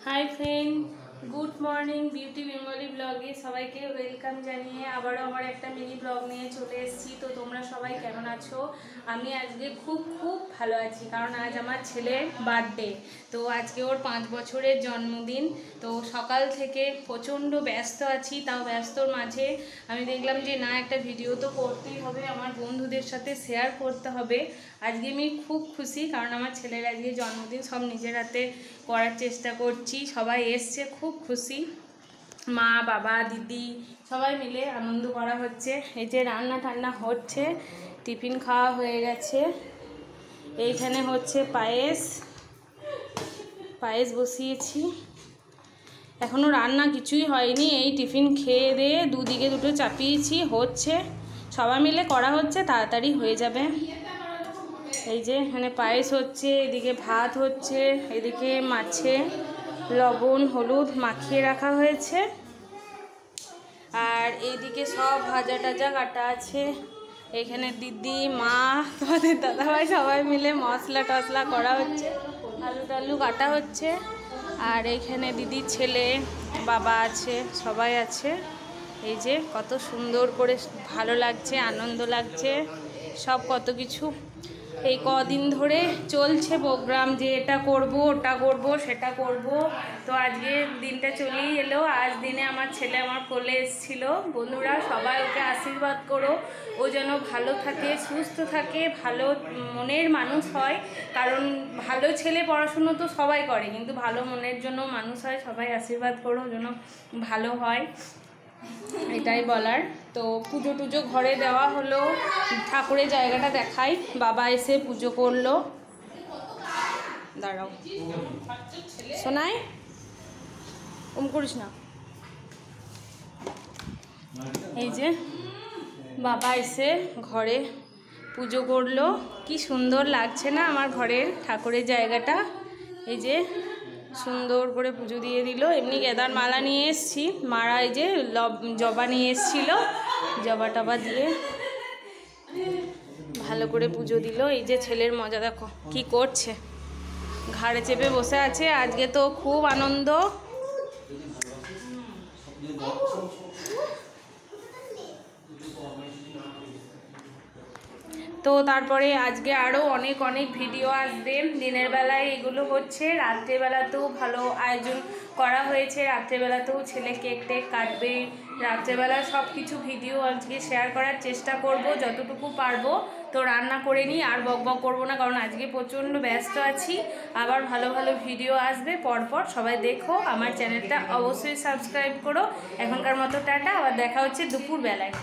High friend good morning beauty Bengali ব্লগে সবাইকে welcome জানিয়ে আবারও আমার একটা মিনি ব্লগ নিয়ে চলে এসেছি। তো তোমরা সবাই কেমন আছো? আমি আজকে খুব ভালো আছি, কারণ আজ আমার ছেলের বার্থডে। তো আজকে ওর 5 বছরের জন্মদিন। তো সকাল থেকে প্রচণ্ড ব্যস্ত আছি, তাও ব্যস্তর মাঝে আমি দেখলাম যে না, একটা ভিডিও তো করতেই হবে, আমার বন্ধুদের সাথে শেয়ার করতে হবে। আজকে আমি খুব খুশি, কারণ আমার ছেলের আজকে জন্মদিন, সব নিজের হাতে করার চেষ্টা করছি। সবাই এসছে, খুব খুশি, মা বাবা দিদি সবাই মিলে আনন্দ করা হচ্ছে। এই যে রান্না টান্না হচ্ছে, টিফিন খাওয়া হয়ে গেছে। এইখানে হচ্ছে পায়েস বসিয়েছি, এখনও রান্না কিছুই হয়নি। এই টিফিন খেয়ে দিয়ে দুদিকে দুটো চাপিয়েছি, হচ্ছে, সবাই মিলে করা হচ্ছে, তাড়াতাড়ি হয়ে যাবে। এই যে এখানে পায়েস হচ্ছে, এদিকে ভাত হচ্ছে, এদিকে মাছে লবণ হলুদ মাখিয়ে রাখা হয়েছে, আর এইদিকে সব ভাজা টাজা কাটা আছে। এখানে দিদি মা তোমাদের দাদাভাই সবাই মিলে মশলা টশলা করা হচ্ছে, আলু টালু কাটা হচ্ছে। আর এইখানে দিদির ছেলে বাবা আছে, সবাই আছে। এই যে কত সুন্দর করে, ভালো লাগছে, আনন্দ লাগছে, সব কত কিছু এই কদিন ধরে চলছে প্রোগ্রাম, যে এটা করব ওটা করব সেটা করব। তো আজকে দিনটা চলেই এলো। আজ দিনে আমার ছেলে আমার কোলে এসেছিল। বন্ধুরা সবাই ওকে আশীর্বাদ করো, ও যেন ভালো থাকে, সুস্থ থাকে, ভালো মনের মানুষ হয়। কারণ ভালো ছেলে পড়াশুনো তো সবাই করে, কিন্তু ভালো মনের জন্য মানুষ হয়। সবাই আশীর্বাদ করো যেন ভালো হয়, এটাই বলার। তো পুজো টুজো ঘরে দেওয়া হলো, ঠাকুরের জায়গাটা দেখাই। বাবা এসে পুজো করলো, দাঁড়াও শোনাই, করিস না। এই যে বাবা এসে ঘরে পুজো করলো, কি সুন্দর লাগছে না আমার ঘরের ঠাকুরের জায়গাটা। এই যে সুন্দর করে পুজো দিয়ে দিল। এমনি গেঁদার মালা নিয়ে এসেছি, মারা এই যে জবা নিয়ে এসেছিল, জবা টবা দিয়ে ভালো করে পুজো দিল। এই যে ছেলের মজা দেখো কি করছে, ঘাড়ে চেপে বসে আছে। আজকে তো খুব আনন্দ। তো তারপরে আজকে আরও অনেক ভিডিও আসবে। দিনের বেলায় এগুলো হচ্ছে, রাত্রেবেলাতেও ভালো আয়োজন করা হয়েছে। রাত্রেবেলাতেও ছেলে কেক টেক কাটবে, রাত্রেবেলা সব কিছু ভিডিও আজকে শেয়ার করার চেষ্টা করব যতটুকু পারবো। তো রান্না করে নিই, আর বক করবো না, কারণ আজকে প্রচণ্ড ব্যস্ত আছি। আবার ভালো ভিডিও আসবে পরপর, সবাই দেখো। আমার চ্যানেলটা অবশ্যই সাবস্ক্রাইব করো। এখনকার মতো টাটা, আবার দেখা হচ্ছে দুপুরবেলায়।